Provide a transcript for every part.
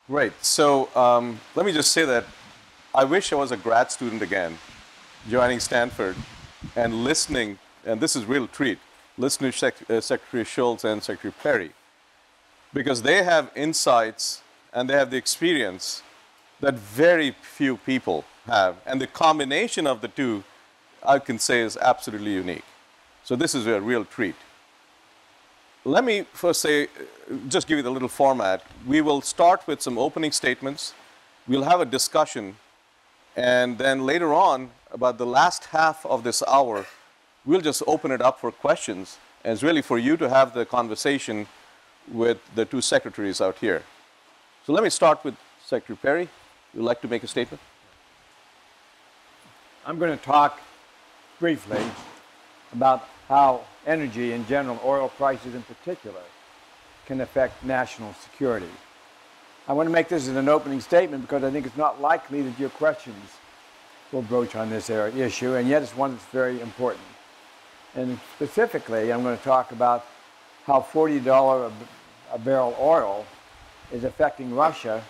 Great. So let me just say that I wish I was a grad student again, joining Stanford and listening, and this is a real treat, listening to Secretary Shultz and Secretary Perry, because they have insights and they have the experience that very few people have. And the combination of the two, I can say, is absolutely unique. So this is a real treat. Let me first say, just give you the little format. We will start with some opening statements. We'll have a discussion. And then later on, about the last half of this hour, we'll just open it up for questions. And it's really for you to have the conversation with the two secretaries out here. So let me start with Secretary Perry. Would you like to make a statement? I'm going to talk briefly about how energy in general, oil prices in particular, can affect national security. I want to make this as an opening statement because I think it's not likely that your questions will broach on this issue, and yet it's one that's very important. And specifically, I'm going to talk about how $40 a barrel oil is affecting Russia,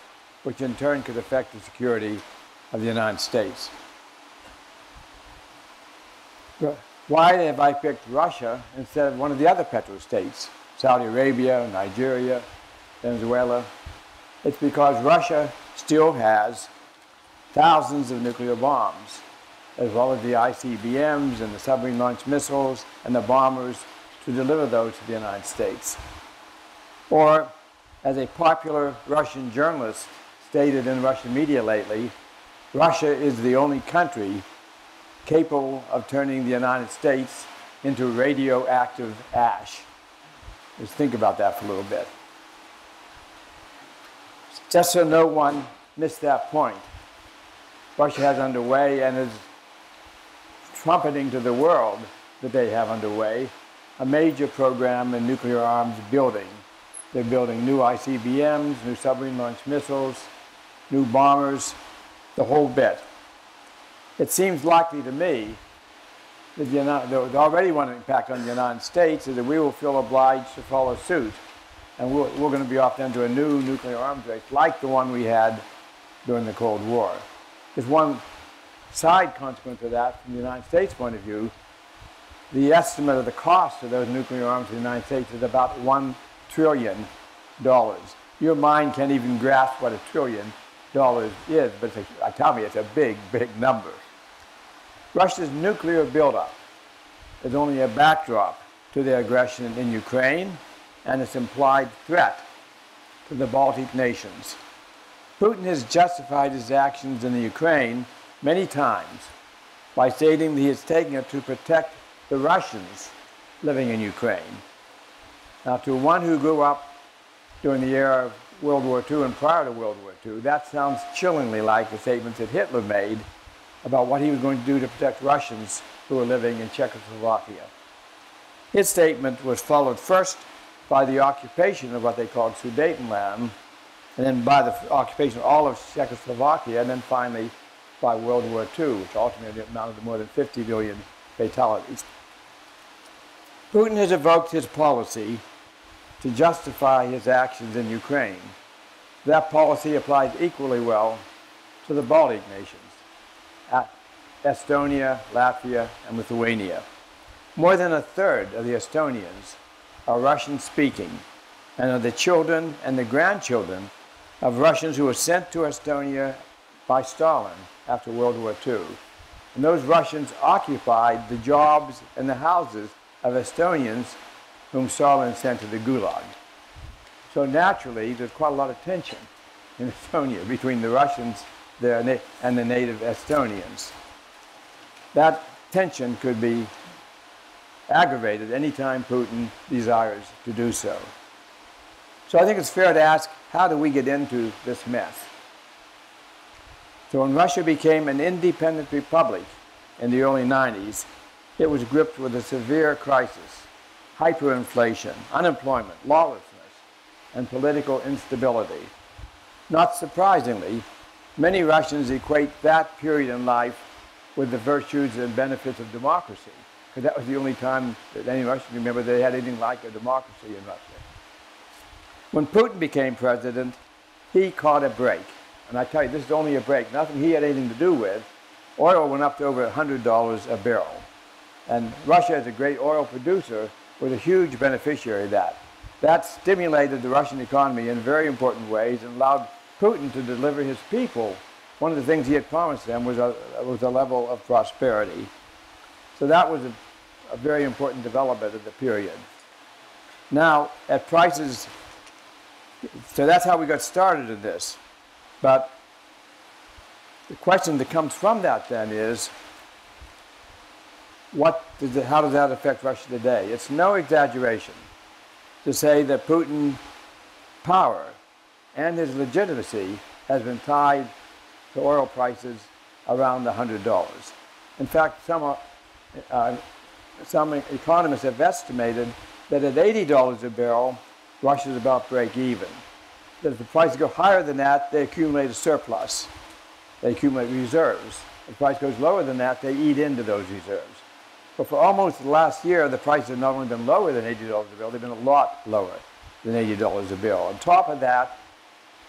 which in turn could affect the security of the United States. Why have I picked Russia instead of one of the other petrostates, Saudi Arabia, Nigeria, Venezuela? It's because Russia still has thousands of nuclear bombs, as well as the ICBMs and the submarine-launched missiles and the bombers to deliver those to the United States. Or, as a popular Russian journalist stated in Russian media lately, Russia is the only country capable of turning the United States into radioactive ash. Just think about that for a little bit. Just so no one missed that point, Russia has underway and is trumpeting to the world that they have underway a major program in nuclear arms building. They're building new ICBMs, new submarine-launched missiles, new bombers, the whole bit. It seems likely to me that the already one impact on the United States is that we will feel obliged to follow suit. And we're going to be off into a new nuclear arms race like the one we had during the Cold War. There's one side consequence of that from the United States point of view. The estimate of the cost of those nuclear arms in the United States is about $1 trillion. Your mind can't even grasp what $1 trillion is, but tell me it's a big, big number. Russia's nuclear buildup is only a backdrop to their aggression in Ukraine and its implied threat to the Baltic nations. Putin has justified his actions in the Ukraine many times by stating that he is taking it to protect the Russians living in Ukraine. Now, to one who grew up during the era of World War II and prior to World War II, that sounds chillingly like the statements that Hitler made about what he was going to do to protect Russians who were living in Czechoslovakia. His statement was followed first by the occupation of what they called Sudetenland, and then by the occupation of all of Czechoslovakia, and then finally by World War II, which ultimately amounted to more than 50 million fatalities. Putin has evoked his policy to justify his actions in Ukraine. That policy applies equally well to the Baltic nations, Estonia, Latvia, and Lithuania. More than a third of the Estonians are Russian-speaking and are the children and the grandchildren of Russians who were sent to Estonia by Stalin after World War II. And those Russians occupied the jobs and the houses of Estonians whom Stalin sent to the Gulag. So naturally, there's quite a lot of tension in Estonia between the Russians there and the native Estonians. That tension could be aggravated anytime Putin desires to do so. So I think it's fair to ask, how do we get into this mess? So when Russia became an independent republic in the early 90s, it was gripped with a severe crisis, hyperinflation, unemployment, lawlessness, and political instability. Not surprisingly, many Russians equate that period in life with the virtues and benefits of democracy, because that was the only time that any Russian remember they had anything like a democracy in Russia. When Putin became president, he caught a break. And I tell you, this is only a break, nothing he had anything to do with. Oil went up to over $100 a barrel. And Russia, as a great oil producer, was a huge beneficiary of that. That stimulated the Russian economy in very important ways and allowed Putin to deliver his people. One of the things he had promised them was a level of prosperity. So that was a very important development of the period. Now, at prices, so that's how we got started in this. But the question that comes from that then is, how does that affect Russia today? It's no exaggeration to say that Putin's power and his legitimacy has been tied to oil prices around $100. In fact, some economists have estimated that at $80 a barrel, Russia's about break even. That if the prices go higher than that, they accumulate a surplus. They accumulate reserves. If the price goes lower than that, they eat into those reserves. But for almost the last year, the prices have not only been lower than $80 a barrel, they've been a lot lower than $80 a barrel. On top of that,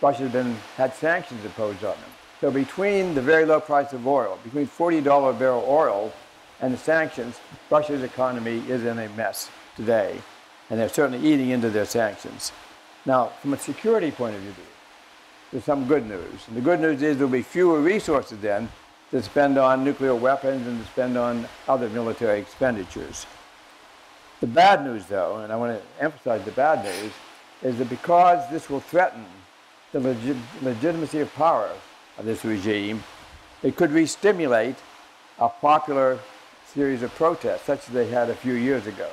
Russia has had sanctions imposed on them. So between the very low price of oil, between $40 a barrel oil and the sanctions, Russia's economy is in a mess today. And they're certainly eating into their sanctions. Now, from a security point of view, there's some good news. And the good news is there'll be fewer resources then to spend on nuclear weapons and to spend on other military expenditures. The bad news, though, and I want to emphasize the bad news, is that because this will threaten the legitimacy of power of this regime, it could re-stimulate a popular series of protests, such as they had a few years ago.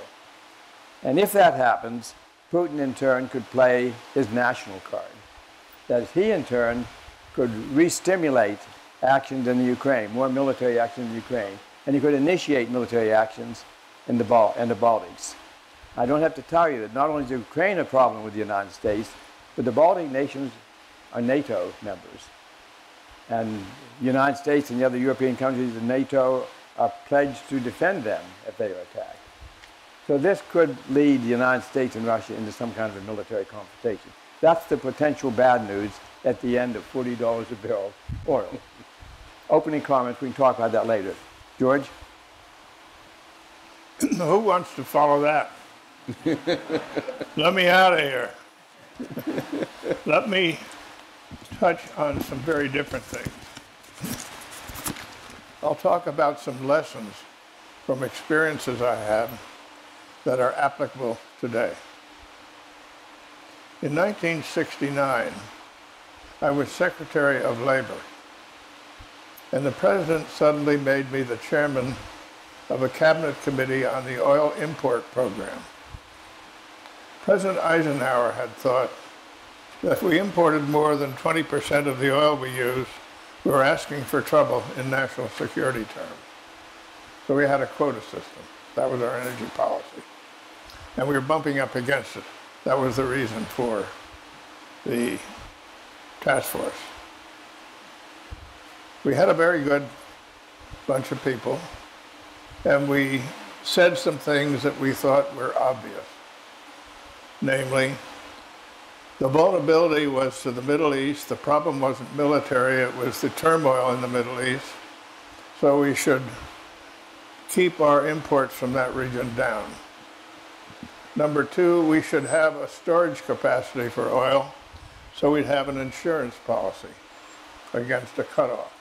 And if that happens, Putin in turn could play his national card. That is, he in turn could re-stimulate actions in the Ukraine, more military action in the Ukraine, and he could initiate military actions in the Baltics. I don't have to tell you that not only is Ukraine a problem with the United States, but the Baltic nations are NATO members. And the United States and the other European countries in NATO are pledged to defend them if they are attacked. So this could lead the United States and Russia into some kind of a military confrontation. That's the potential bad news at the end of $40 a barrel oil. Opening comments, we can talk about that later. George? Who wants to follow that? Let me out of here. Let me touch on some very different things. I'll talk about some lessons from experiences I had that are applicable today. In 1969, I was Secretary of Labor, and the President suddenly made me the chairman of a cabinet committee on the oil import program. President Eisenhower had thought that if we imported more than 20% of the oil we use, we were asking for trouble in national security terms. So we had a quota system. That was our energy policy. And we were bumping up against it. That was the reason for the task force. We had a very good bunch of people, and we said some things that we thought were obvious. Namely, the vulnerability was to the Middle East. The problem wasn't military, it was the turmoil in the Middle East. So we should keep our imports from that region down. Number two, we should have a storage capacity for oil, so we'd have an insurance policy against a cutoff.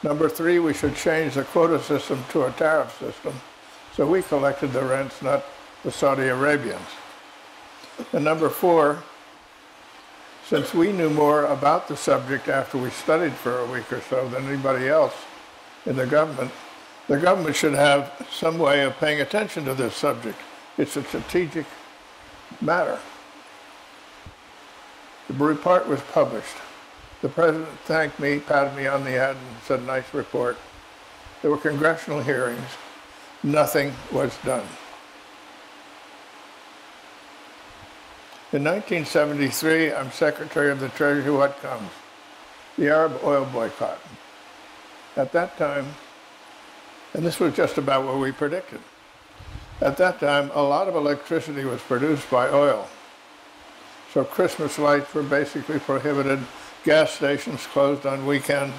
Number three, we should change the quota system to a tariff system, so we collected the rents, not the Saudi Arabians. And number four, since we knew more about the subject after we studied for a week or so than anybody else in the government should have some way of paying attention to this subject. It's a strategic matter. The report was published. The President thanked me, patted me on the head, and said, "Nice report." There were congressional hearings. Nothing was done. In 1973, I'm Secretary of the Treasury. What comes? The Arab oil boycott. At that time, and this was just about what we predicted, at that time, a lot of electricity was produced by oil. So Christmas lights were basically prohibited. Gas stations closed on weekends.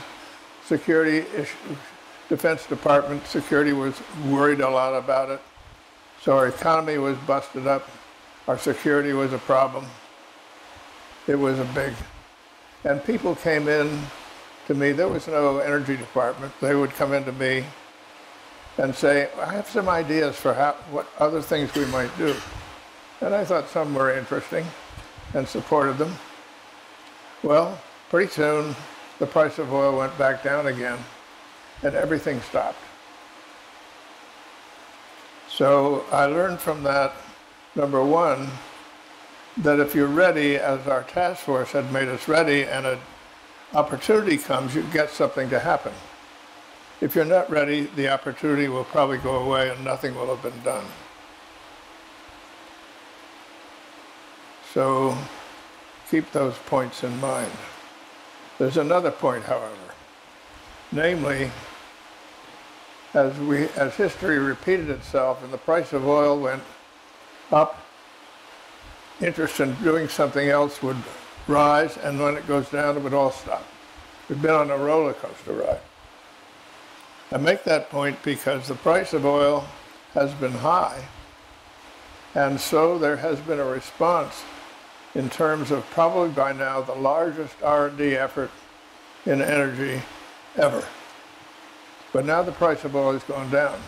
Defense Department security was worried a lot about it. So our economy was busted up. Our security was a problem. It was a big, and people came in to me. There was no energy department. They would come in to me and say, I have some ideas for what other things we might do. And I thought some were interesting and supported them. Well, pretty soon the price of oil went back down again and everything stopped. So I learned from that, number one, that if you're ready, as our task force had made us ready, and an opportunity comes, you get something to happen. If you're not ready, the opportunity will probably go away and nothing will have been done. So keep those points in mind. There's another point, however, namely, as history repeated itself and the price of oil went up, interest in doing something else would rise, and when it goes down, it would all stop. We've been on a roller coaster ride. I make that point because the price of oil has been high, and so there has been a response in terms of probably by now the largest R&D effort in energy ever. But now the price of oil is going down.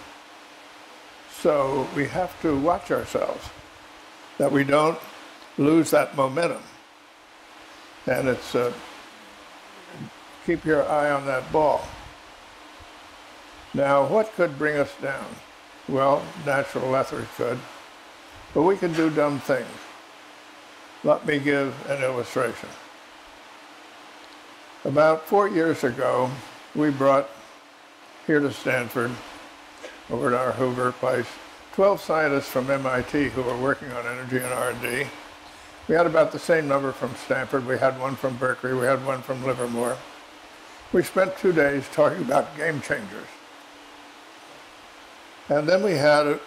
So we have to watch ourselves that we don't lose that momentum. And it's keep your eye on that ball. Now, what could bring us down? Well, natural ethers could, but we can do dumb things. Let me give an illustration. About 4 years ago, we brought here to Stanford, over at our Hoover place, 12 scientists from MIT who were working on energy and R&D. We had about the same number from Stanford. We had one from Berkeley. We had one from Livermore. We spent 2 days talking about game changers. And then we had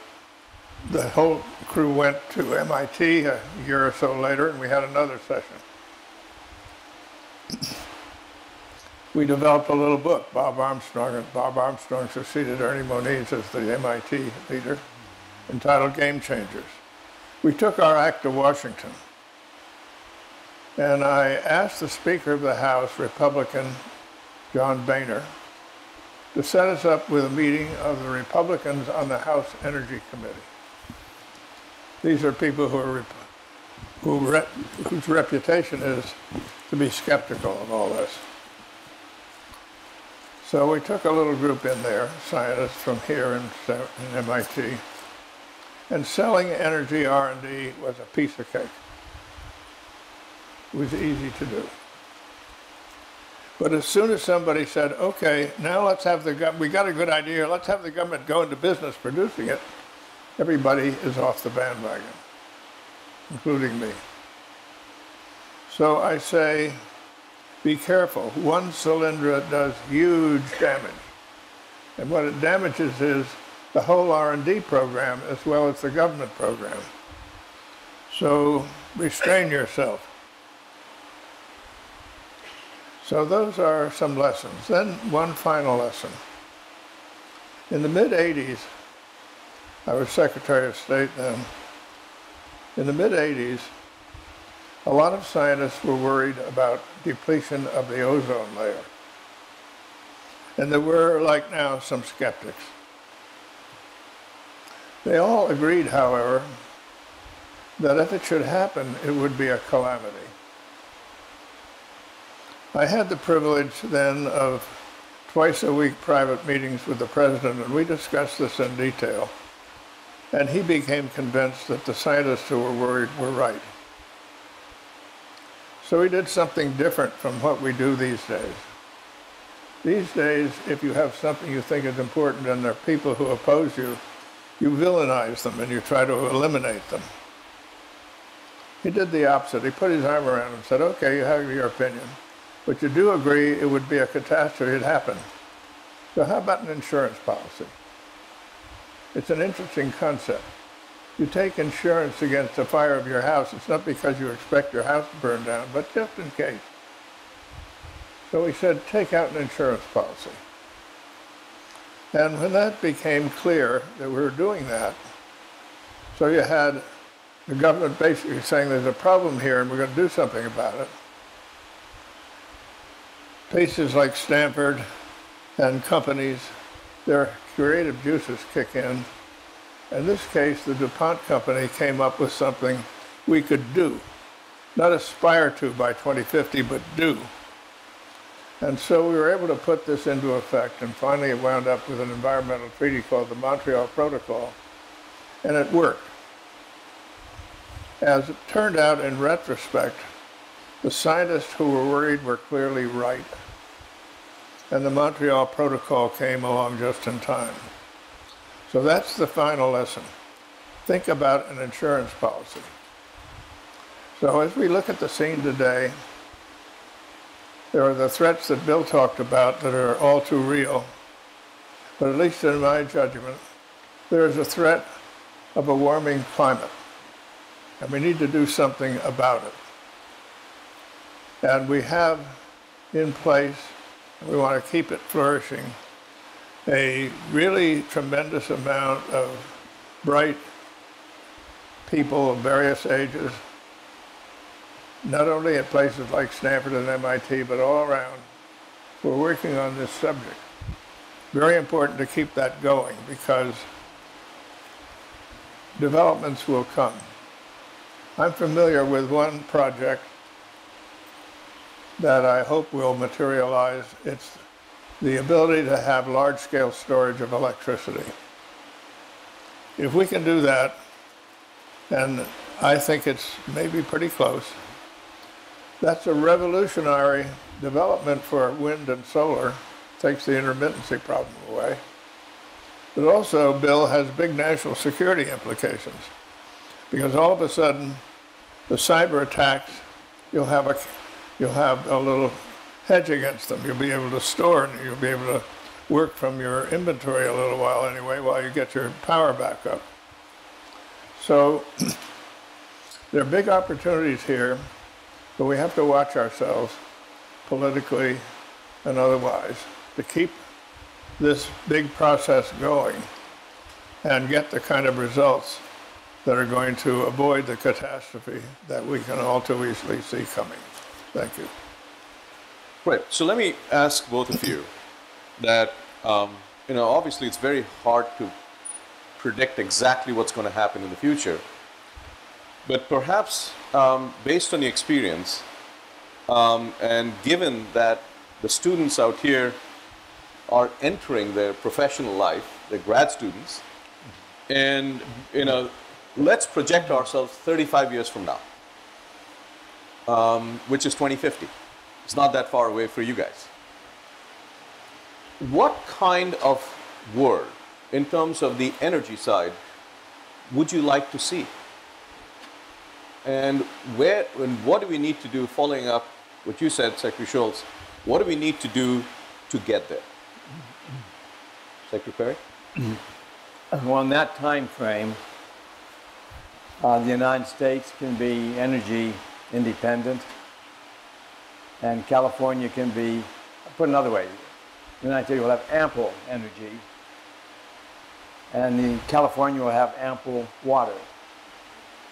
the whole crew went to MIT a year or so later, and we had another session. We developed a little book, Bob Armstrong succeeded Ernie Moniz as the MIT leader, entitled Game Changers. We took our act to Washington, and I asked the Speaker of the House, Republican John Boehner, to set us up with a meeting of the Republicans on the House Energy Committee. These are people whose reputation is to be skeptical of all this. So we took a little group in there, scientists from here in MIT, and selling energy R&D was a piece of cake. It was easy to do. But as soon as somebody said, okay, now let's have the government, we got a good idea, let's have the government go into business producing it, everybody is off the bandwagon, including me. So I say, be careful. One cylinder does huge damage. And what it damages is the whole R&D program as well as the government program. So restrain yourself. So those are some lessons. Then one final lesson. In the mid-'80s, I was Secretary of State then. In the mid-'80s, a lot of scientists were worried about depletion of the ozone layer. And there were, like now, some skeptics. They all agreed, however, that if it should happen, it would be a calamity. I had the privilege then of twice-a-week private meetings with the president, and we discussed this in detail. And he became convinced that the scientists who were worried were right. So we did something different from what we do these days. These days, if you have something you think is important and there are people who oppose you, you villainize them and you try to eliminate them. He did the opposite. He put his arm around them and said, okay, you have your opinion, but you do agree it would be a catastrophe if it happened. So how about an insurance policy? It's an interesting concept. you take insurance against the fire of your house. It's not because you expect your house to burn down, but just in case. So we said, take out an insurance policy. And when that became clear that we were doing that, so you had the government basically saying there's a problem here and we're going to do something about it. Places like Stanford and companies, their creative juices kick in. In this case, the DuPont company came up with something we could do. Not aspire to by 2050, but do. And so we were able to put this into effect, and finally it wound up with an environmental treaty called the Montreal Protocol, and it worked. As it turned out in retrospect, the scientists who were worried were clearly right, and the Montreal Protocol came along just in time. So that's the final lesson. Think about an insurance policy. So as we look at the scene today, there are the threats that Bill talked about that are all too real. But at least in my judgment, there is a threat of a warming climate. And we need to do something about it. And we have in place, and we want to keep it flourishing, a really tremendous amount of bright people of various ages, not only at places like Stanford and MIT, but all around, who are working on this subject. Very important to keep that going because developments will come. I'm familiar with one project that I hope will materialize. It's the ability to have large-scale storage of electricity. If we can do that, and I think it's maybe pretty close, that's a revolutionary development for wind and solar. Takes the intermittency problem away. But also, Bill, has big national security implications. Because all of a sudden, the cyber attacks, you'll have a little hedge against them. You'll be able to store and you'll be able to work from your inventory a little while anyway, while you get your power back up. So there are big opportunities here, but we have to watch ourselves politically and otherwise to keep this big process going and get the kind of results that are going to avoid the catastrophe that we can all too easily see coming. Thank you. Right. So let me ask both of you that, obviously it's very hard to predict exactly what's going to happen in the future. But perhaps based on your experience, and given that the students out here are entering their professional life, they're grad students, and let's project ourselves 35 years from now, which is 2050. It's not that far away for you guys. What kind of world, in terms of the energy side, would you like to see? And what do we need to do, following up what you said, Secretary Schultz, what do we need to do to get there? Secretary Perry? Well, in that time frame, the United States can be energy independent, and California can be, put another way, the United States will have ample energy, and California will have ample water.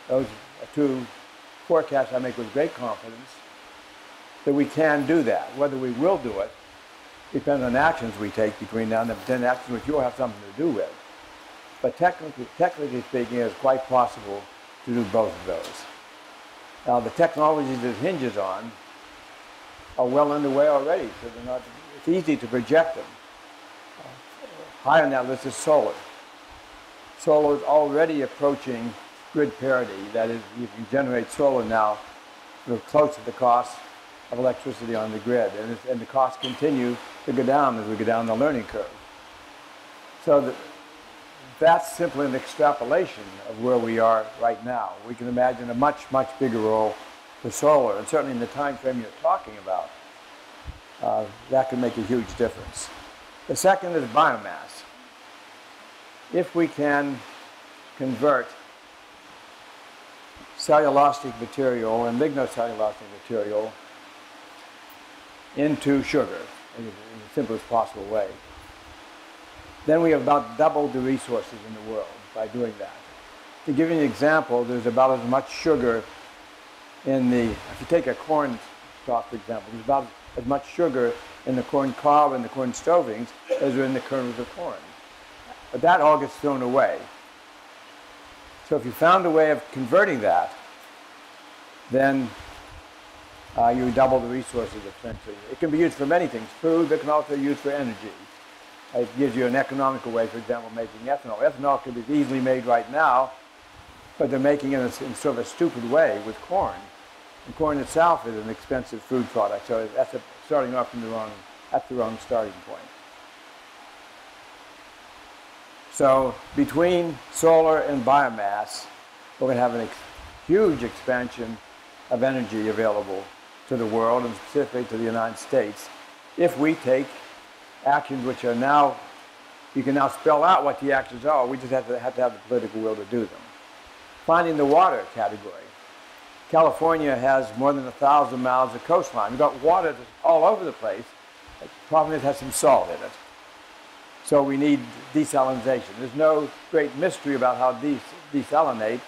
Those are two forecasts I make with great confidence that we can do that. Whether we will do it depends on actions we take between now and then, actions which you'll have something to do with. But technically speaking, it's quite possible to do both of those. Now, the technologies that it hinges on are well underway already, so it's easy to project them. High on that list is solar. Solar is already approaching grid parity. That is, you can generate solar now close to the cost of electricity on the grid, and the costs continue to go down as we go down the learning curve. So that's simply an extrapolation of where we are right now. We can imagine a much, much bigger role for solar, and certainly in the time frame you're talking about, that can make a huge difference. The second is biomass. If we can convert cellulosic material and lignocellulosic material into sugar in the simplest possible way. Then we have about doubled the resources in the world by doing that. To give you an example, there's about as much sugar in the, if you take a corn stalk, for example, there's about as much sugar in the corn cob and the corn stovings as are in the kernels of corn. But that all gets thrown away. So if you found a way of converting that, then you double the resources essentially. It can be used for many things. Food, but can also be used for energy. It gives you an economical way, for example, making ethanol. Ethanol can be easily made right now, but they're making it in sort of a stupid way with corn. And corn itself is an expensive food product, so that's starting off from the wrong starting point. So between solar and biomass, we're going to have a huge expansion of energy available to the world, and specifically to the United States, if we take actions which are now, you can now spell out what the actions are. We just have to have the political will to do them. Finding the water category. California has more than 1,000 miles of coastline. We've got water all over the place. The problem is it has some salt in it. So we need desalination. There's no great mystery about how to desalinate.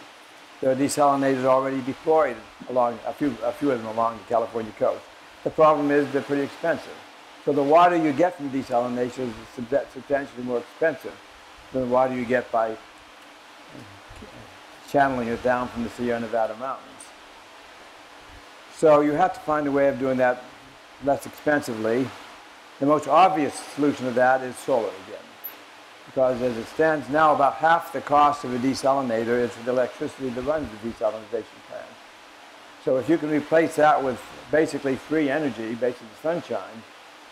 There are desalinators already deployed along, a few of them along the California coast. The problem is they're pretty expensive. So the water you get from desalination is substantially more expensive than the water you get by channeling it down from the Sierra Nevada mountains. So you have to find a way of doing that less expensively. The most obvious solution to that is solar again. Because as it stands now, about half the cost of a desalinator is the electricity that runs the desalination plant. So if you can replace that with basically free energy, basically sunshine,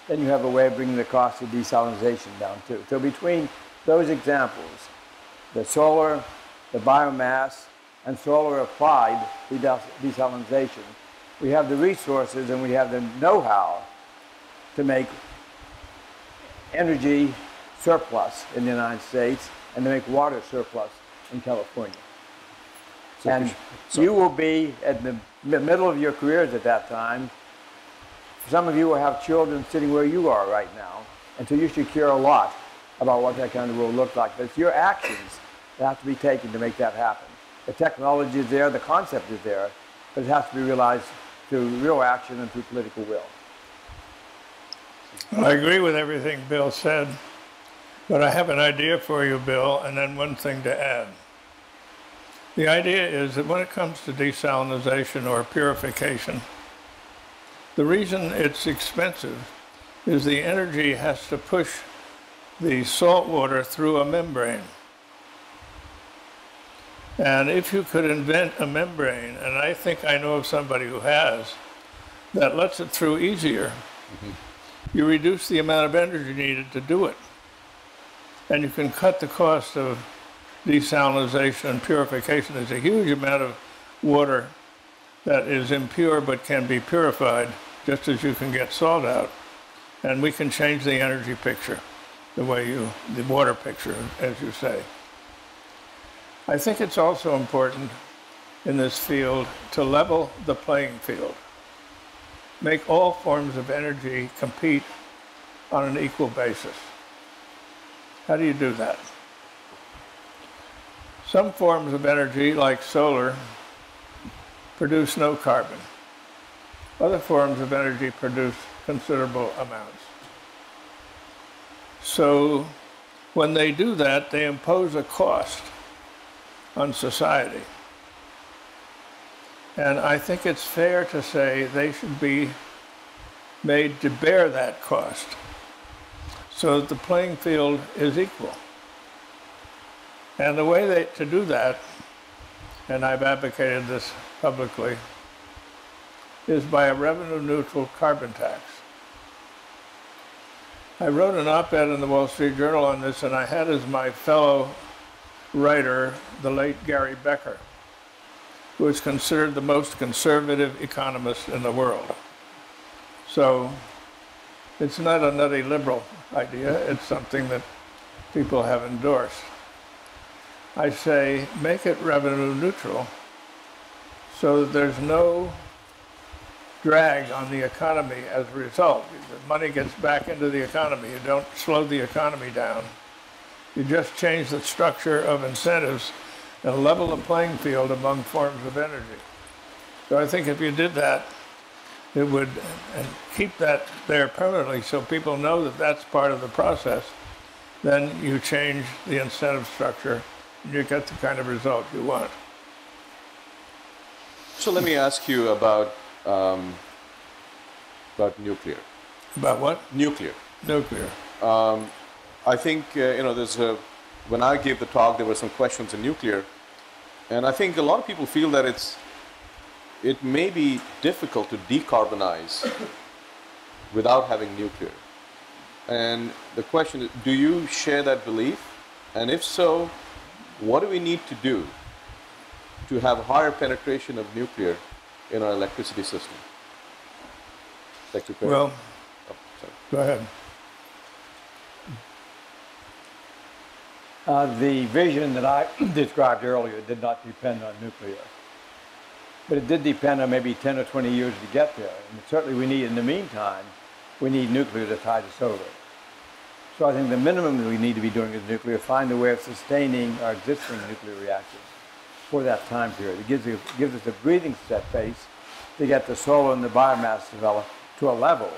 then you have a way of bringing the cost of desalination down too. So between those examples, the solar, the biomass, and solar applied desalination, we have the resources and we have the know-how to make energy surplus in the United States and to make water surplus in California. And you will be at the middle of your careers at that time. Some of you will have children sitting where you are right now, and so you should care a lot about what that kind of world looks like. But it's your actions that have to be taken to make that happen. The technology is there, the concept is there, but it has to be realized through real action and through political will. Well, I agree with everything Bill said, but I have an idea for you, Bill, and then one thing to add. The idea is that when it comes to desalination or purification, the reason it's expensive is the energy has to push the salt water through a membrane. And if you could invent a membrane, and I think I know of somebody who has, that lets it through easier, you reduce the amount of energy needed to do it. And you can cut the cost of desalination and purification. There's a huge amount of water that is impure but can be purified, just as you can get salt out. And we can change the energy picture, the water picture, as you say. I think it's also important in this field to level the playing field. Make all forms of energy compete on an equal basis. How do you do that? Some forms of energy, like solar, produce no carbon. Other forms of energy produce considerable amounts. So when they do that, they impose a cost on society. And I think it's fair to say they should be made to bear that cost so that the playing field is equal. And the way to do that, and I've advocated this publicly, is by a revenue-neutral carbon tax. I wrote an op-ed in the Wall Street Journal on this, and I had as my fellow writer the late Gary Becker, who is considered the most conservative economist in the world. So it's not a nutty liberal idea, it's something that people have endorsed. I say, make it revenue neutral, so that there's no drag on the economy as a result. The money gets back into the economy. You don't slow the economy down. You just change the structure of incentives and level the playing field among forms of energy. So I think if you did that, it would, and keep that there permanently so people know that that's part of the process, then you change the incentive structure and you get the kind of result you want. So let me ask you about nuclear. About what? Nuclear. Nuclear. I think, when I gave the talk, there were some questions in nuclear. And I think a lot of people feel that it may be difficult to decarbonize without having nuclear. And the question is, do you share that belief? And if so, what do we need to do to have higher penetration of nuclear in our electricity system? Secretary? Well, oh, sorry. Go ahead. The vision that I described earlier did not depend on nuclear. But it did depend on maybe 10 or 20 years to get there. And certainly we need, in the meantime, we need nuclear to tie to solar. So I think the minimum that we need to be doing is nuclear, find a way of sustaining our existing nuclear reactors for that time period. It gives us a breathing space to get the solar and the biomass developed to a level.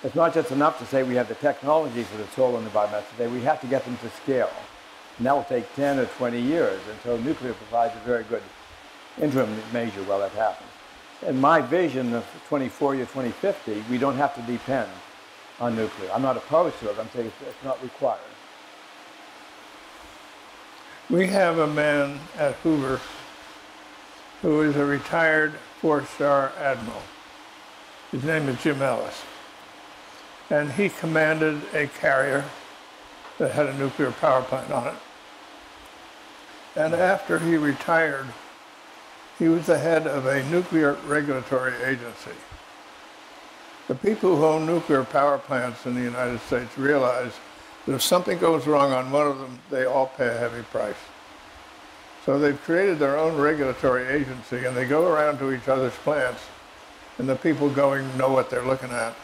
It's not just enough to say we have the technology for the solar and the biomass today, we have to get them to scale. And that will take 10 or 20 years, and so nuclear provides a very good interim measure while that happens. In my vision of 2040 or 2050, we don't have to depend on nuclear. I'm not opposed to it, I'm saying it's not required. We have a man at Hoover who is a retired 4-star admiral. His name is Jim Ellis. And he commanded a carrier that had a nuclear power plant on it. And after he retired, he was the head of a nuclear regulatory agency. The people who own nuclear power plants in the United States realize that if something goes wrong on one of them, they all pay a heavy price. So they've created their own regulatory agency, and they go around to each other's plants, and the people going know what they're looking at.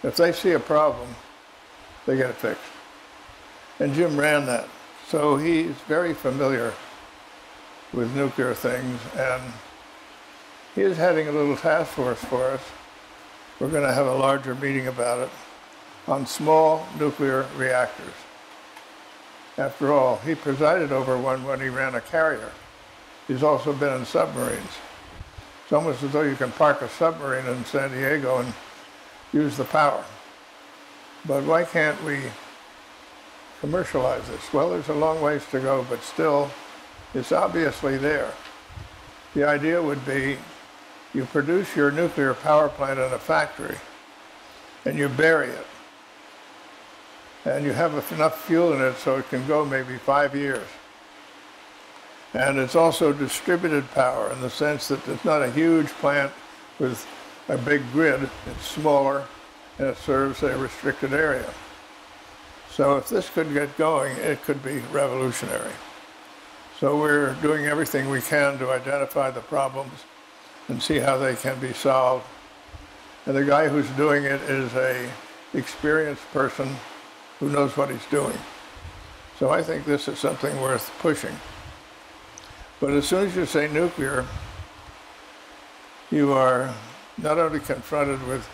If they see a problem, they get it fixed. And Jim ran that. So he's very familiar with nuclear things, and he is heading a little task force for us. We're going to have a larger meeting about it on small nuclear reactors. After all, he presided over one when he ran a carrier. He's also been in submarines. It's almost as though you can park a submarine in San Diego and use the power. But why can't we commercialize this? Well, there's a long ways to go, but still, it's obviously there. The idea would be you produce your nuclear power plant in a factory, and you bury it. And you have enough fuel in it so it can go maybe 5 years. And it's also distributed power in the sense that it's not a huge plant with a big grid. It's smaller, and it serves a restricted area. So if this could get going, it could be revolutionary. So we're doing everything we can to identify the problems and see how they can be solved. And the guy who's doing it is an experienced person who knows what he's doing. So I think this is something worth pushing. But as soon as you say nuclear, you are not only confronted with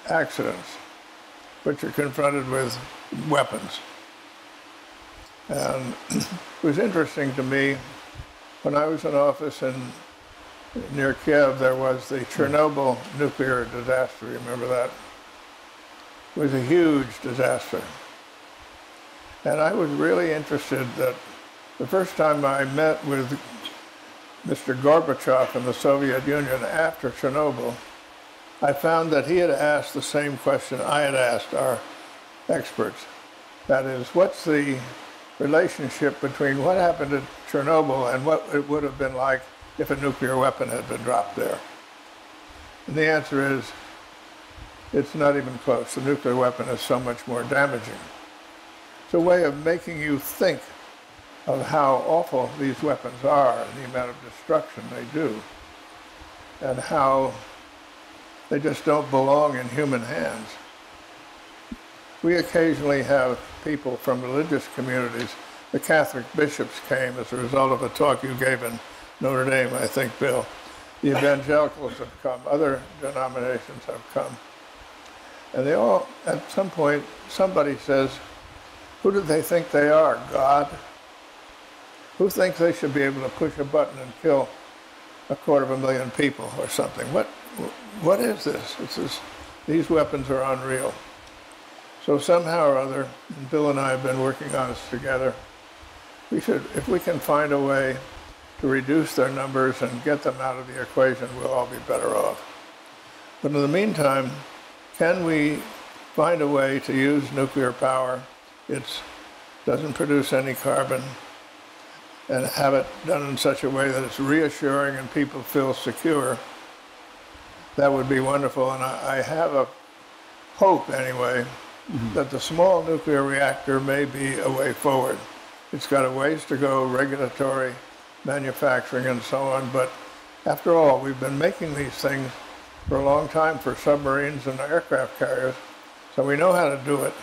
accidents, but you're confronted with weapons. And it was interesting to me, when I was in office near Kiev, there was the Chernobyl nuclear disaster. Remember that? It was a huge disaster. And I was really interested that the first time I met with Mr. Gorbachev in the Soviet Union after Chernobyl, I found that he had asked the same question I had asked our experts. That is, what's the relationship between what happened at Chernobyl and what it would have been like if a nuclear weapon had been dropped there? And the answer is, it's not even close. The nuclear weapon is so much more damaging. It's a way of making you think of how awful these weapons are and the amount of destruction they do, and how they just don't belong in human hands. We occasionally have people from religious communities. The Catholic bishops came as a result of a talk you gave in Notre Dame, I think, Bill. The evangelicals have come, other denominations have come. And they all, at some point, somebody says, who do they think they are, God? Who thinks they should be able to push a button and kill 250,000 people or something? What is this? These weapons are unreal. So somehow or other, and Bill and I have been working on this together, we should, if we can find a way to reduce their numbers and get them out of the equation, we'll all be better off. But in the meantime, can we find a way to use nuclear power? It doesn't produce any carbon, and have it done in such a way that it's reassuring and people feel secure. That would be wonderful. And I have a hope, anyway, that the small nuclear reactor may be a way forward. It's got a ways to go, regulatory, manufacturing, and so on. But after all, we've been making these things for a long time for submarines and aircraft carriers, so we know how to do it.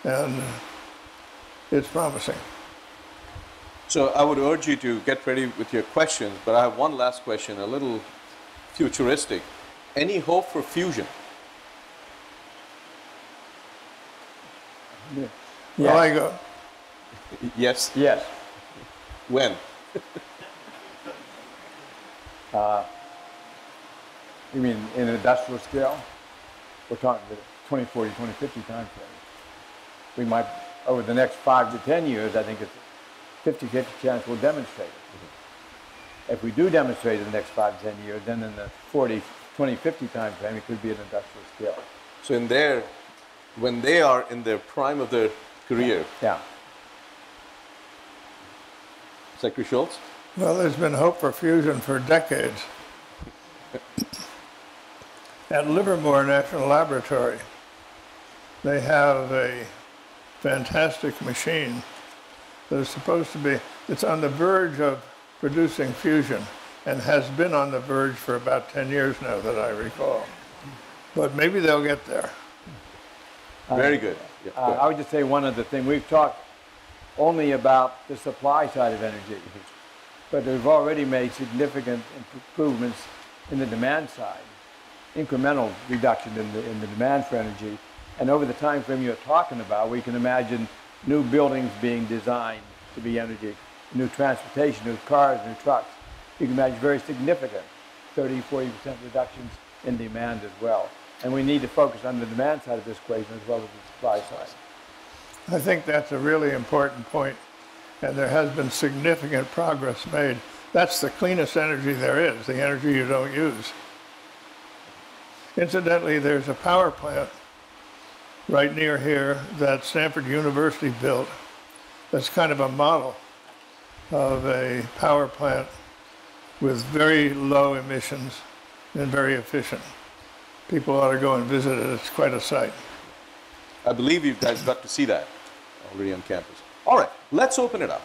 And it's promising. So I would urge you to get ready with your questions, but I have one last question, a little futuristic. Any hope for fusion? Yeah. Well, I go. Yes? Yes. When? You mean in an industrial scale? We're talking the 2040, 2050 time frame. We might, over the next 5 to 10 years, I think it's 50-50 chance we'll demonstrate it. If we do demonstrate it in the next 5 to 10 years, then in the 2050 time frame, it could be an industrial scale. So in their, when they are in their prime of their career. Yeah. Secretary Shultz? Well, there's been hope for fusion for decades. At Livermore National Laboratory, they have a fantastic machine that is supposed to be, it's on the verge of producing fusion and has been on the verge for about 10 years now that I recall. But maybe they'll get there. Very good. Yeah, go I would just say one other thing. We've talked only about the supply side of energy, but we've already made significant improvements in the demand side, incremental reduction in the demand for energy. And over the time frame you're talking about, we can imagine new buildings being designed to be energy, new transportation, new cars, new trucks. You can imagine very significant 30-40% reductions in demand as well. And we need to focus on the demand side of this equation as well as the supply side. I think that's a really important point, and there has been significant progress made. That's the cleanest energy there is, the energy you don't use. Incidentally, there's a power plant right near here that Stanford University built that's kind of a model of a power plant with very low emissions and very efficient. People ought to go and visit it. It's quite a sight. I believe you guys got to see that already on campus. All right, let's open it up.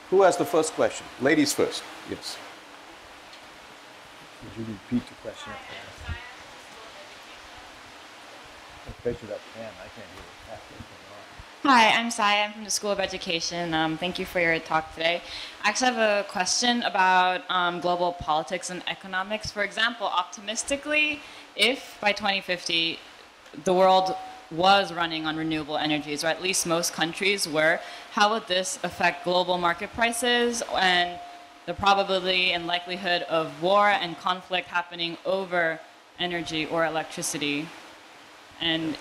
Who has the first question? Ladies first. Yes. Would you repeat the question? Especially that pen, I can't hear what's happening. Hi, I'm Sai. I'm from the School of Education. Thank you for your talk today. I actually have a question about global politics and economics. For example, optimistically, if by 2050 the world was running on renewable energies, or at least most countries were, how would this affect global market prices and the probability and likelihood of war and conflict happening over energy or electricity? And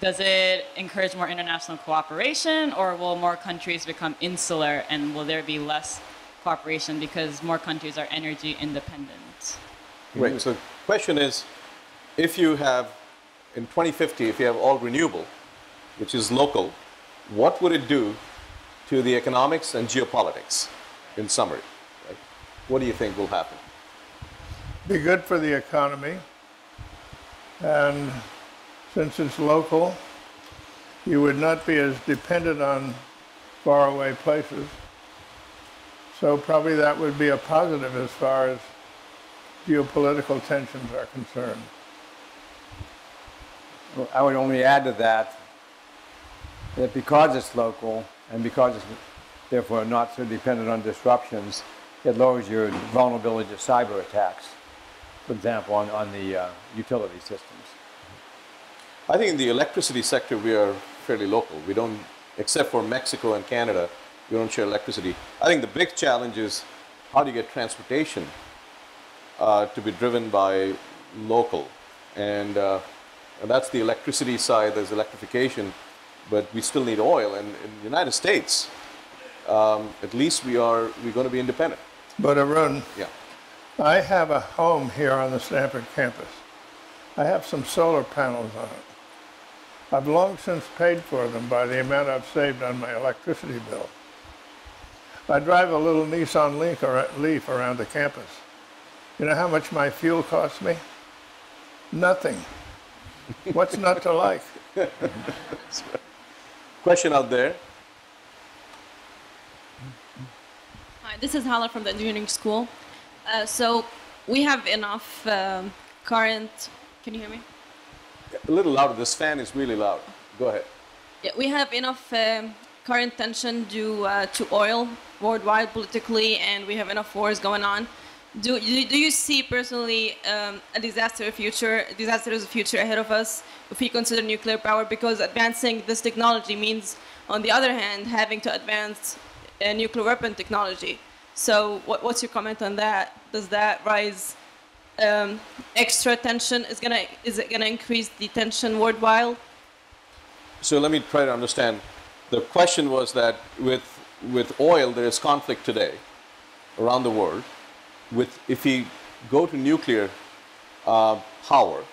does it encourage more international cooperation, or will more countries become insular, and will there be less cooperation because more countries are energy independent? Right, so the question is, if you have, in 2050, if you have all renewable, which is local, what would it do to the economics and geopolitics, in summary? Right? What do you think will happen? Be good for the economy, and since it's local, you would not be as dependent on faraway places. So probably that would be a positive as far as geopolitical tensions are concerned. Well, I would only add to that that because it's local and because it's therefore not so dependent on disruptions, it lowers your vulnerability to cyber attacks, for example, on the utility systems. I think in the electricity sector, we are fairly local. We don't, except for Mexico and Canada, we don't share electricity. I think the big challenge is how do you get transportation to be driven by local? And that's the electricity side, there's electrification, but we still need oil. And in the United States, at least we're going to be independent. But Arun, Yeah. I have a home here on the Stanford campus. I have some solar panels on it. I've long since paid for them by the amount I've saved on my electricity bill. I drive a little Nissan Leaf around the campus. You know how much my fuel costs me? Nothing. What's not to like? Question out there. Hi, this is Hala from the engineering school. So we have enough current. Can you hear me? A little louder. This fan is really loud. Go ahead. Yeah, we have enough current tension due to oil worldwide politically, and we have enough wars going on. Do you see personally a disastrous future ahead of us if we consider nuclear power? Because advancing this technology means, on the other hand, having to advance nuclear weapon technology. So what's your comment on that? Does that raise extra tension? Is it gonna increase the tension worldwide? So let me try to understand. The question was that with oil, there is conflict today around the world. If we go to nuclear power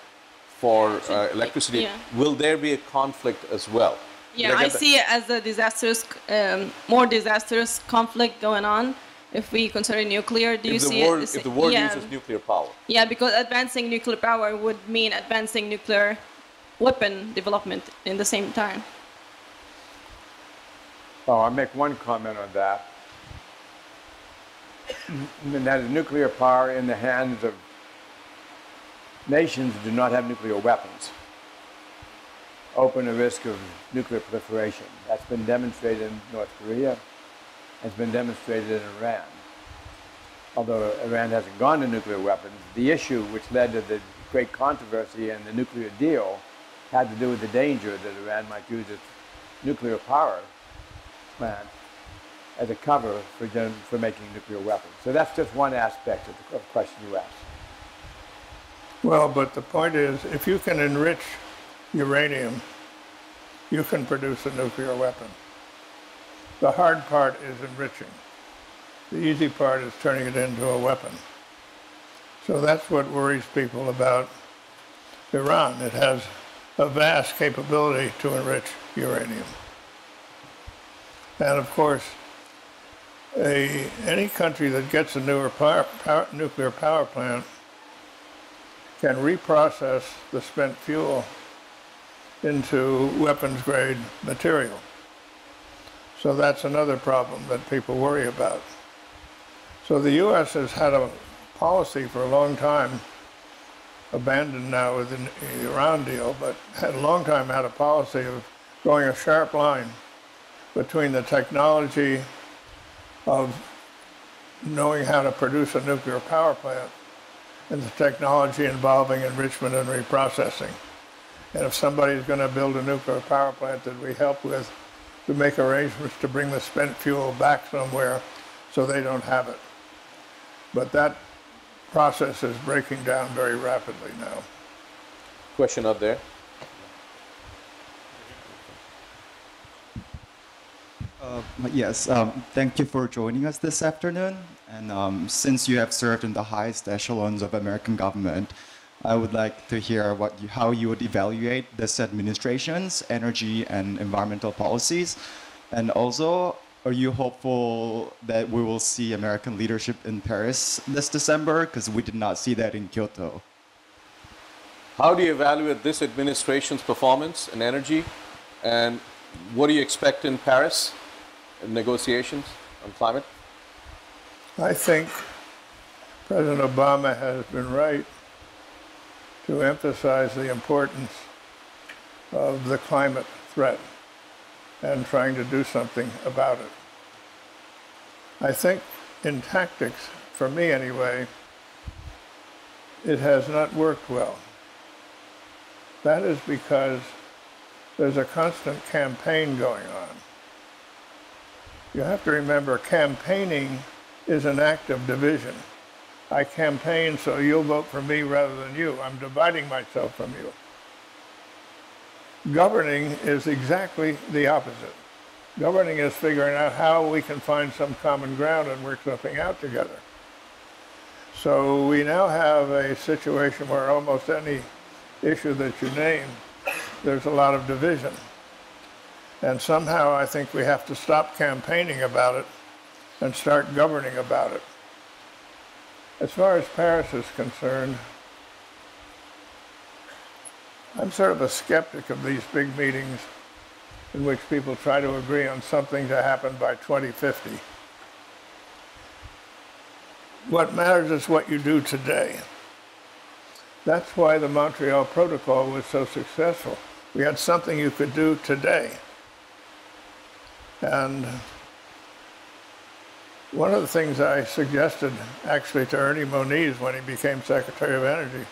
for electricity, Yeah. will there be a conflict as well? Yeah, I see it as a disastrous, more disastrous conflict going on. If we consider nuclear, do you see it? If the world Yeah. uses nuclear power. Yeah, because advancing nuclear power would mean advancing nuclear weapon development in the same time. Oh, I'll make one comment on that. And that is nuclear power in the hands of nations who do not have nuclear weapons open a risk of nuclear proliferation. That's been demonstrated in North Korea. It's been demonstrated in Iran. Although Iran hasn't gone to nuclear weapons, the issue which led to the great controversy and the nuclear deal had to do with the danger that Iran might use its nuclear power plant as a cover for making nuclear weapons. So that's just one aspect of the question you asked. Well, but the point is, if you can enrich uranium, you can produce a nuclear weapon. The hard part is enriching. The easy part is turning it into a weapon. So that's what worries people about Iran. It has a vast capability to enrich uranium. And of course, any country that gets a nuclear power plant can reprocess the spent fuel into weapons-grade material. So that's another problem that people worry about. So the U.S. has had a policy for a long time, abandoned now with the Iran deal, but had a long time had a policy of drawing a sharp line between the technology of knowing how to produce a nuclear power plant and the technology involving enrichment and reprocessing. And if somebody's going to build a nuclear power plant that we help with, to make arrangements to bring the spent fuel back somewhere so they don't have it. But that process is breaking down very rapidly now. Question up there. Yes, thank you for joining us this afternoon. And since you have served in the highest echelons of American government, I would like to hear how you would evaluate this administration's energy and environmental policies. And also, are you hopeful that we will see American leadership in Paris this December? Because we did not see that in Kyoto. How do you evaluate this administration's performance in energy? And what do you expect in Paris? negotiations on climate? I think President Obama has been right to emphasize the importance of the climate threat and trying to do something about it. I think in tactics, for me anyway, it has not worked well. That is because there's a constant campaign going on. You have to remember, campaigning is an act of division. I campaign so you'll vote for me rather than you. I'm dividing myself from you. Governing is exactly the opposite. Governing is figuring out how we can find some common ground and work something out together. So we now have a situation where almost any issue that you name, there's a lot of division. And somehow I think we have to stop campaigning about it and start governing about it. As far as Paris is concerned, I'm sort of a skeptic of these big meetings in which people try to agree on something to happen by 2050. What matters is what you do today. That's why the Montreal Protocol was so successful. We had something you could do today. And one of the things I suggested actually to Ernie Moniz when he became Secretary of Energy,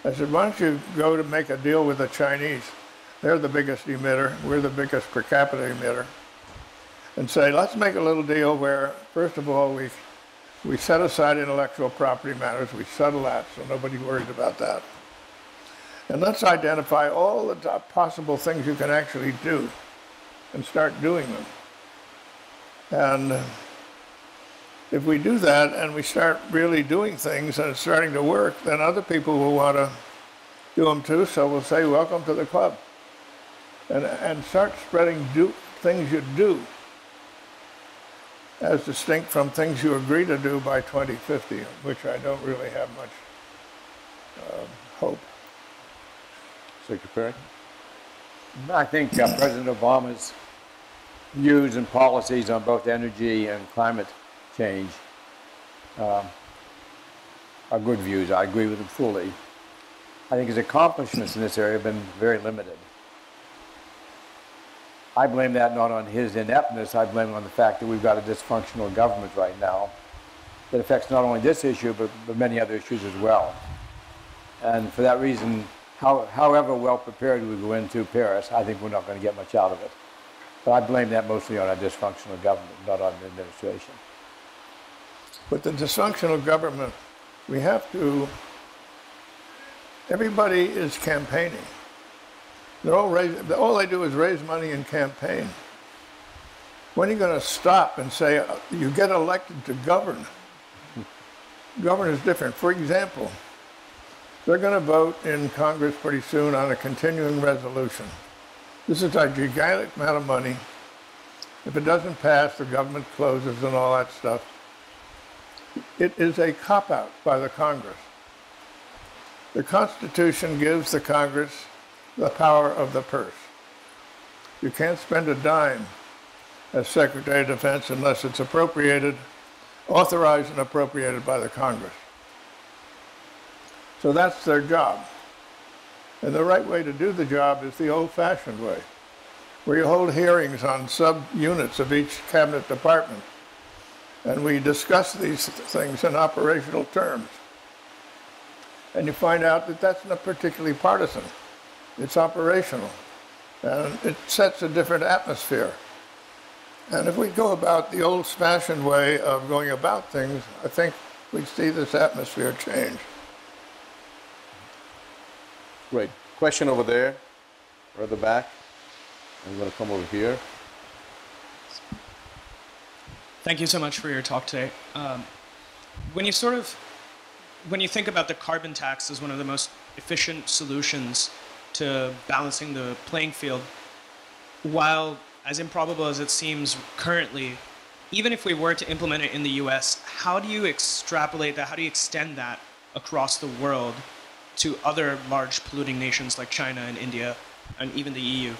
I said, why don't you go to make a deal with the Chinese? They're the biggest emitter, we're the biggest per capita emitter. And say, let's make a little deal where, first of all, we set aside intellectual property matters, we settle that so nobody worries about that. And let's identify all the possible things you can actually do and start doing them. And if we do that and we start really doing things and it's starting to work, then other people will want to do them too, so we'll say, welcome to the club. And start spreading things you do as distinct from things you agree to do by 2050, which I don't really have much hope. Secretary? I think President Obama's views and policies on both energy and climate change are good views. I agree with them fully. I think his accomplishments in this area have been very limited. I blame that not on his ineptness, I blame it on the fact that we've got a dysfunctional government right now that affects not only this issue, but many other issues as well. And for that reason, however well prepared we go into Paris, I think we're not going to get much out of it. But I blame that mostly on our dysfunctional government, not on the administration. With the dysfunctional government, we have to, everybody is campaigning. All they do is raise money and campaign. When are you going to stop and say, you get elected to govern? Govern is different. For example, they're going to vote in Congress pretty soon on a continuing resolution. This is a gigantic amount of money. If it doesn't pass, the government closes and all that stuff. It is a cop-out by the Congress. The Constitution gives the Congress the power of the purse. You can't spend a dime as Secretary of Defense unless it's appropriated, authorized and appropriated by the Congress. So that's their job. And the right way to do the job is the old-fashioned way, where you hold hearings on sub-units of each cabinet department, and we discuss these things in operational terms. And you find out that that's not particularly partisan. It's operational, and it sets a different atmosphere. And if we go about the old-fashioned way of going about things, I think we'd see this atmosphere change. Great. Question over there, or at the back. I'm going to come over here. Thank you so much for your talk today. When you think about the carbon tax as one of the most efficient solutions to balancing the playing field, while as improbable as it seems currently, even if we were to implement it in the US, how do you extrapolate that, how do you extend that across the world to other large polluting nations like China and India and even the EU?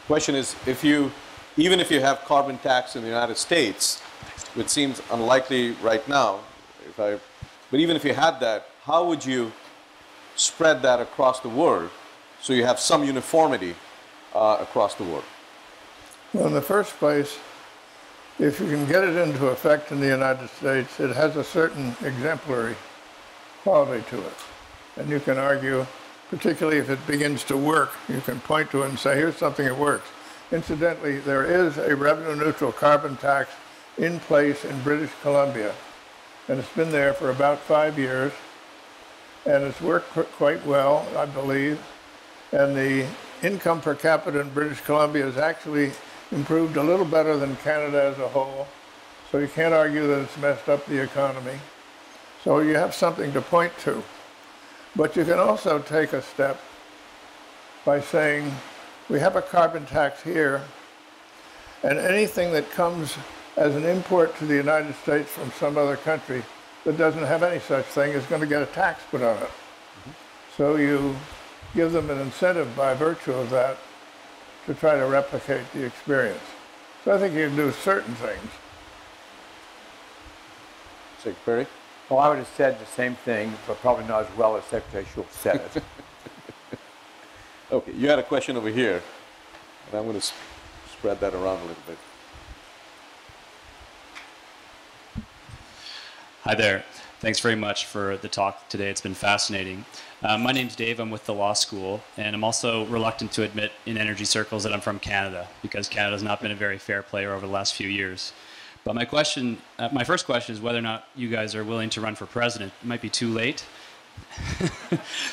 Question is, if you even if you have carbon tax in the United States, which seems unlikely right now, but even if you had that, how would you spread that across the world so you have some uniformity across the world? Well, in the first place, if you can get it into effect in the United States, it has a certain exemplary quality to it. And you can argue, particularly if it begins to work, you can point to it and say, here's something that works. Incidentally, there is a revenue-neutral carbon tax in place in British Columbia, and it's been there for about 5 years, and it's worked quite well, I believe, and the income per capita in British Columbia has actually improved a little better than Canada as a whole, so you can't argue that it's messed up the economy. So you have something to point to. But you can also take a step by saying, we have a carbon tax here, and anything that comes as an import to the United States from some other country that doesn't have any such thing is going to get a tax put on it. So you give them an incentive by virtue of that to try to replicate the experience. So I think you can do certain things. Secretary? Well, I would have said the same thing, but probably not as well as Secretary Schultz said it. Okay, you had a question over here, and I'm going to spread that around a little bit. Hi there. Thanks very much for the talk today. It's been fascinating. My name's Dave. I'm with the law school, and I'm also reluctant to admit in energy circles that I'm from Canada, because Canada's not been a very fair player over the last few years. But my first question is whether or not you guys are willing to run for president. It might be too late,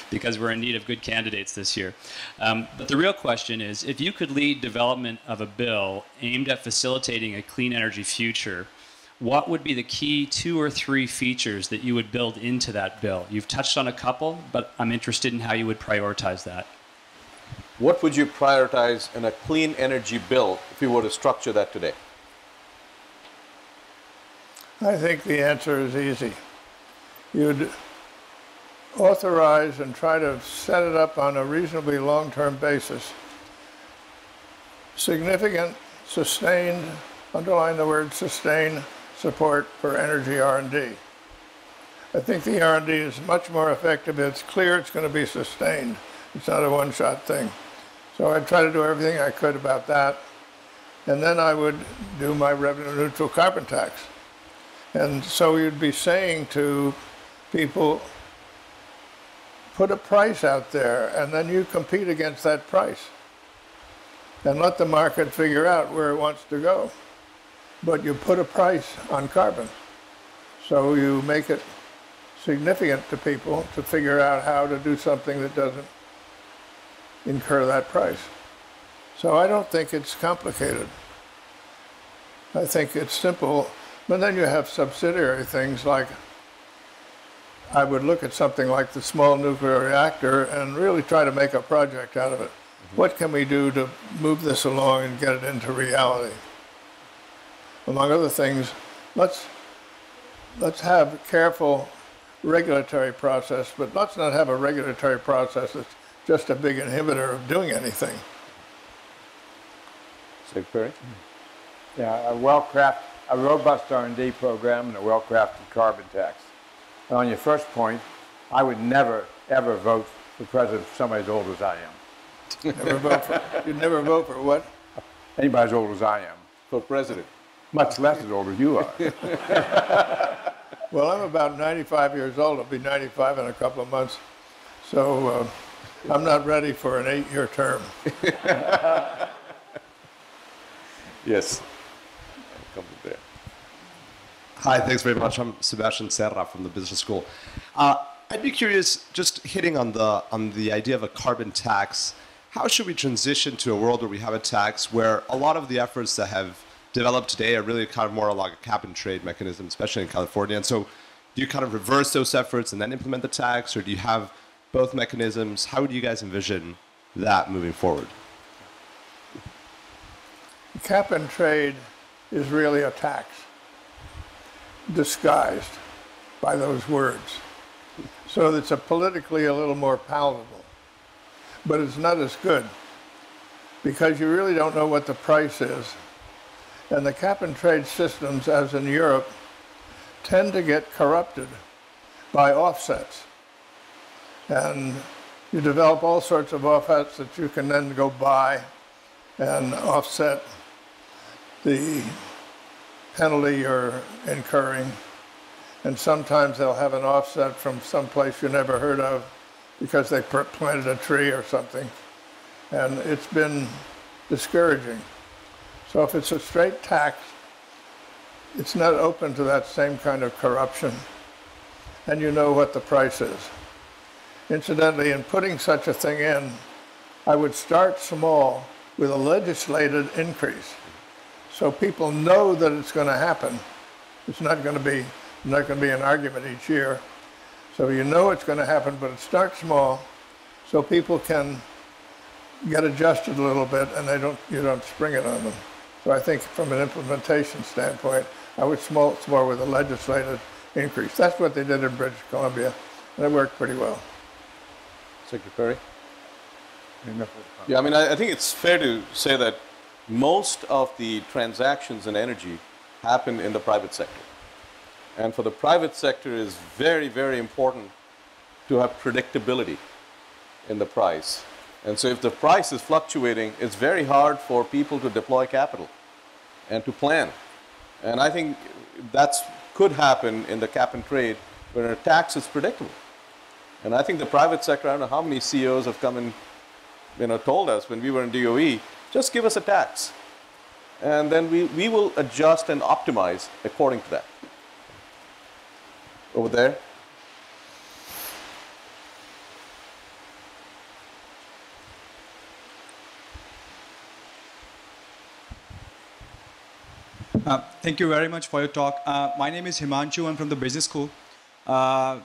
because we're in need of good candidates this year. But the real question is, if you could lead development of a bill aimed at facilitating a clean energy future, what would be the key 2 or 3 features that you would build into that bill? You've touched on a couple, but I'm interested in how you would prioritize that. What would you prioritize in a clean energy bill if you were to structure that today? I think the answer is easy. You'd authorize and try to set it up on a reasonably long-term basis. Significant, sustained, underline the word sustained, support for energy R&D. I think the R&D is much more effective if it's clear it's going to be sustained. It's not a one-shot thing. So I'd try to do everything I could about that. And then I would do my revenue-neutral carbon tax. And so you'd be saying to people, put a price out there, and then you compete against that price. And let the market figure out where it wants to go. But you put a price on carbon. So you make it significant to people to figure out how to do something that doesn't incur that price. So I don't think it's complicated. I think it's simple. But then you have subsidiary things like, I would look at something like the small nuclear reactor and really try to make a project out of it. What can we do to move this along and get it into reality? Among other things, let's have careful regulatory process, but let's not have a regulatory process that's just a big inhibitor of doing anything. Secretary? Yeah, a robust R&D program and a well-crafted carbon tax. And on your first point, I would never, ever vote for president for somebody as old as I am. You'd never vote for what? Anybody as old as I am. For president? Much less as old as you are. Well, I'm about 95 years old. I'll be 95 in a couple of months. So I'm not ready for an 8-year term. Yes. Come there. Hi, thanks very much. I'm Sebastian Serra from the business school. I'd be curious, just hitting on the idea of a carbon tax, how should we transition to a world where we have a tax where a lot of the efforts that have developed today are really kind of more like a cap and trade mechanism, especially in California. And so do you kind of reverse those efforts and then implement the tax, or do you have both mechanisms? How would you guys envision that moving forward? Cap and trade is really a tax disguised by those words. So it's politically a little more palatable. But it's not as good because you really don't know what the price is And the cap-and-trade systems, as in Europe, tend to get corrupted by offsets. And you develop all sorts of offsets that you can then go buy and offset the penalty you're incurring. And sometimes they'll have an offset from someplace you never heard of because they planted a tree or something. And it's been discouraging. So if it's a straight tax, it's not open to that same kind of corruption. And you know what the price is. Incidentally, in putting such a thing in, I would start small with a legislated increase. So people know that it's going to happen. It's not going to be an argument each year. So you know it's going to happen, but it starts small so people can get adjusted a little bit and you don't spring it on them. So I think from an implementation standpoint, I would start more with a legislated increase. That's what they did in British Columbia, and it worked pretty well. Secretary? Yeah, I mean, I think it's fair to say that most of the transactions in energy happen in the private sector. And for the private sector, it's very, very important to have predictability in the price. And so if the price is fluctuating, it's very hard for people to deploy capital and to plan. And I think that could happen in the cap and trade where a tax is predictable. And I think the private sector, I don't know how many CEOs have come and told us when we were in DOE, just give us a tax. And then we will adjust and optimize according to that. Over there. Thank you very much for your talk. My name is Himanshu. I'm from the business school. The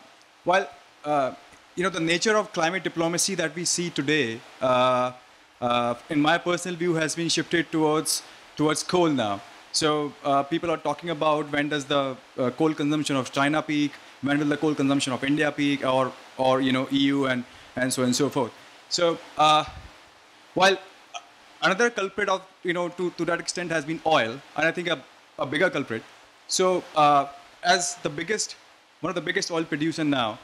nature of climate diplomacy that we see today, in my personal view, has been shifted towards coal now. So people are talking about when does the coal consumption of China peak, when will the coal consumption of India peak, or EU and so on and so forth. So while another culprit of to that extent has been oil, and I think a bigger culprit. So as one of the biggest oil producer now,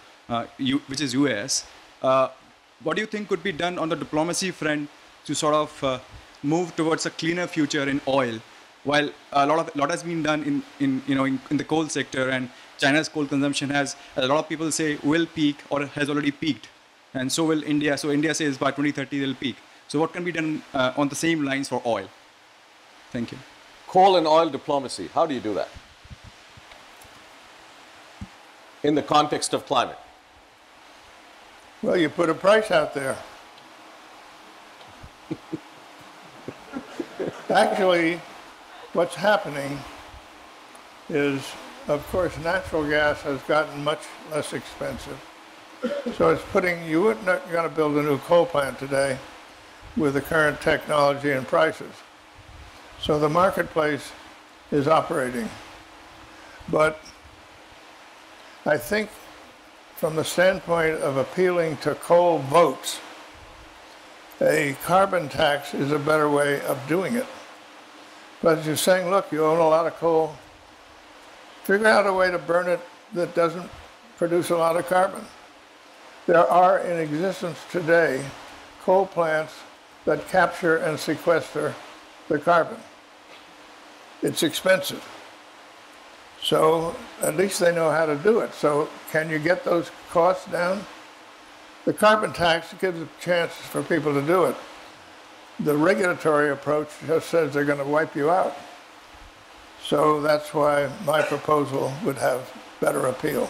which is US, what do you think could be done on the diplomacy front to sort of move towards a cleaner future in oil? While a lot has been done in the coal sector, and China's coal consumption has, a lot of people say, will peak or has already peaked, and so will India. So India says by 2030 they'll peak. So what can be done on the same lines for oil? Thank you. Coal and oil diplomacy, how do you do that? In the context of climate? Well, you put a price out there. Actually, what's happening is, of course, natural gas has gotten much less expensive. So it's you wouldn't going to build a new coal plant today with the current technology and prices. So the marketplace is operating. But I think from the standpoint of appealing to coal votes, a carbon tax is a better way of doing it. But you're saying, look, you own a lot of coal, figure out a way to burn it that doesn't produce a lot of carbon. There are in existence today coal plants that capture and sequester the carbon. It's expensive. So at least they know how to do it. So can you get those costs down? The carbon tax gives a chance for people to do it. The regulatory approach just says they're going to wipe you out. So that's why my proposal would have better appeal.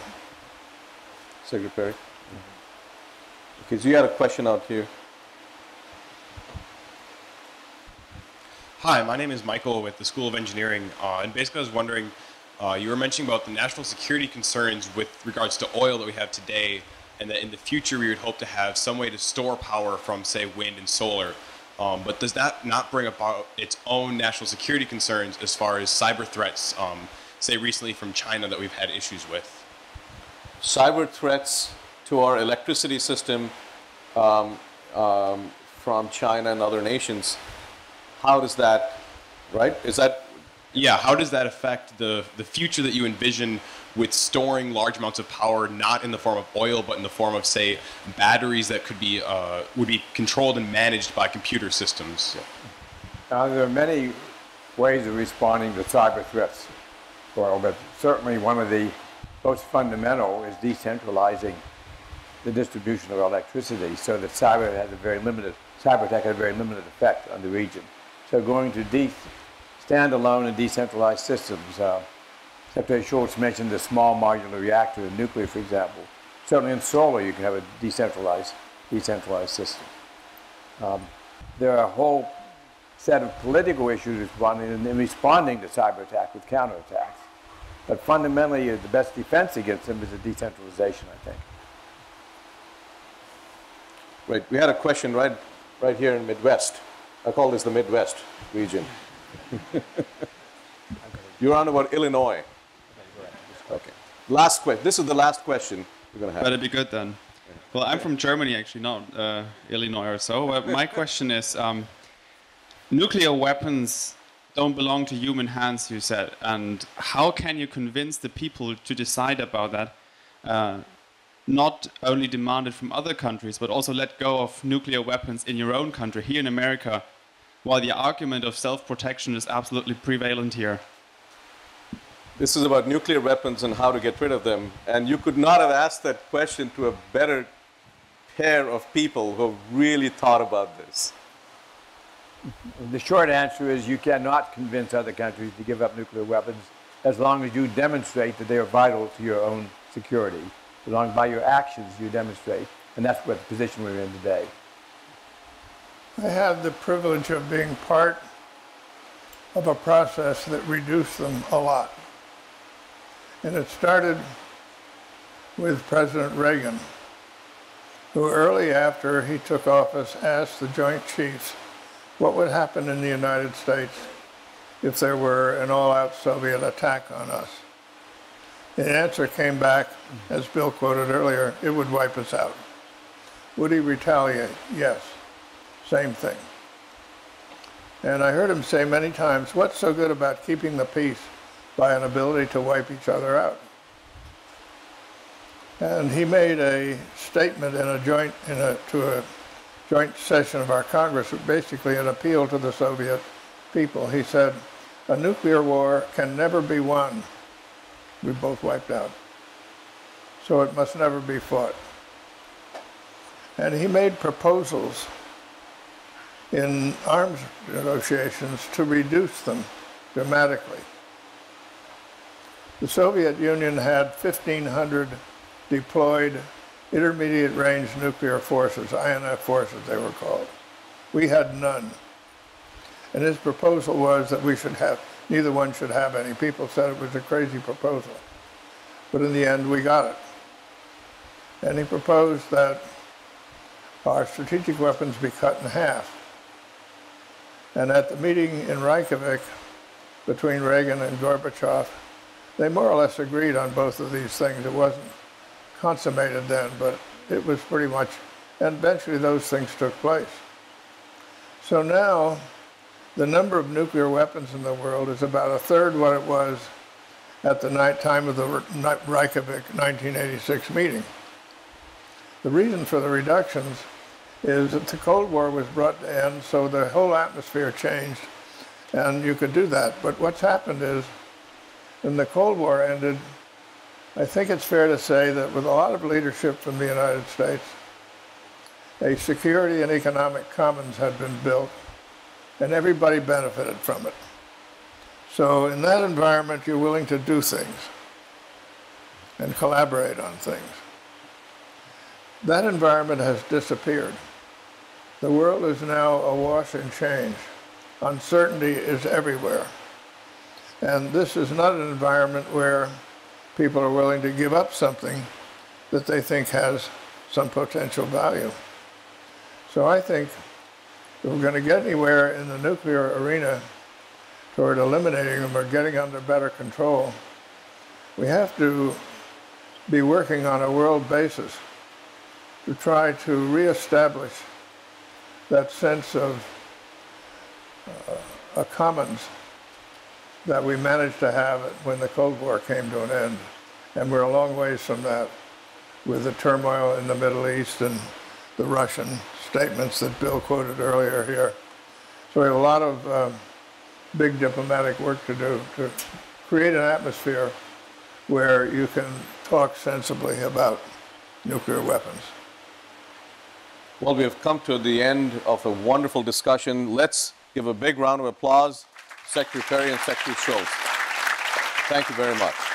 Secretary. Okay, so you had a question out here. Hi, my name is Michael with the School of Engineering, and basically I was wondering, you were mentioning about the national security concerns with regards to oil that we have today, and that in the future we would hope to have some way to store power from, say, wind and solar. But does that not bring about its own national security concerns as far as cyber threats, say recently from China that we've had issues with? Cyber threats to our electricity system from China and other nations. How does that, right? Is that Yeah, how does that affect the future that you envision with storing large amounts of power, not in the form of oil, but in the form of, say, batteries that could be would be controlled and managed by computer systems? There are many ways of responding to cyber threats, but certainly one of the most fundamental is decentralizing the distribution of electricity so that cyber attack has a very limited effect on the region. So going to standalone and decentralized systems. Secretary Schultz mentioned the small modular reactor in nuclear, for example. Certainly in solar, you can have a decentralized system. There are a whole set of political issues responding to cyber attack with counterattacks. But fundamentally, the best defense against them is a decentralization, I think. Right. We had a question right here in Midwest. I call this the Midwest region. You're on about Illinois. Okay. Last question. This is the last question we're going to have. Better be good then. Well, I'm from Germany, actually, not Illinois or so. My question is, nuclear weapons don't belong to human hands, you said. And how can you convince the people to decide about that? Not only demand it from other countries, but also let go of nuclear weapons in your own country, here in America, while the argument of self-protection is absolutely prevalent here. This is about nuclear weapons and how to get rid of them. And you could not have asked that question to a better pair of people who have really thought about this. The short answer is you cannot convince other countries to give up nuclear weapons as long as you demonstrate that they are vital to your own security. As long as by your actions you demonstrate. And that's what the position we're in today. I had the privilege of being part of a process that reduced them a lot. And it started with President Reagan, who early after he took office asked the Joint Chiefs what would happen in the United States if there were an all-out Soviet attack on us. The answer came back, as Bill quoted earlier, it would wipe us out. Would he retaliate? Yes. Same thing. And I heard him say many times, what's so good about keeping the peace by an ability to wipe each other out? And he made a statement to a joint session of our Congress, basically an appeal to the Soviet people. He said, a nuclear war can never be won. We both wiped out. So it must never be fought. And he made proposals in arms negotiations to reduce them dramatically. The Soviet Union had 1,500 deployed intermediate range nuclear forces, INF forces they were called. We had none. And his proposal was that we should have, neither one should have any. People said it was a crazy proposal. But in the end, we got it. And he proposed that our strategic weapons be cut in half. And at the meeting in Reykjavik between Reagan and Gorbachev, they more or less agreed on both of these things. It wasn't consummated then, but it was pretty much, and eventually those things took place. So now, the number of nuclear weapons in the world is about a third what it was at the time of the Reykjavik 1986 meeting. The reason for the reductions is that the Cold War was brought to end, so the whole atmosphere changed, and you could do that. But what's happened is, when the Cold War ended, I think it's fair to say that with a lot of leadership from the United States, a security and economic commons had been built, and everybody benefited from it. So in that environment, you're willing to do things and collaborate on things. That environment has disappeared. The world is now awash in change. Uncertainty is everywhere. And this is not an environment where people are willing to give up something that they think has some potential value. So I think if we're going to get anywhere in the nuclear arena toward eliminating them or getting under better control, we have to be working on a world basis to try to reestablish that sense of a commons that we managed to have when the Cold War came to an end. And we're a long ways from that with the turmoil in the Middle East and the Russian statements that Bill quoted earlier here. So we have a lot of big diplomatic work to do to create an atmosphere where you can talk sensibly about nuclear weapons. Well, we have come to the end of a wonderful discussion. Let's give a big round of applause, Secretary and Secretary Shultz. Thank you very much.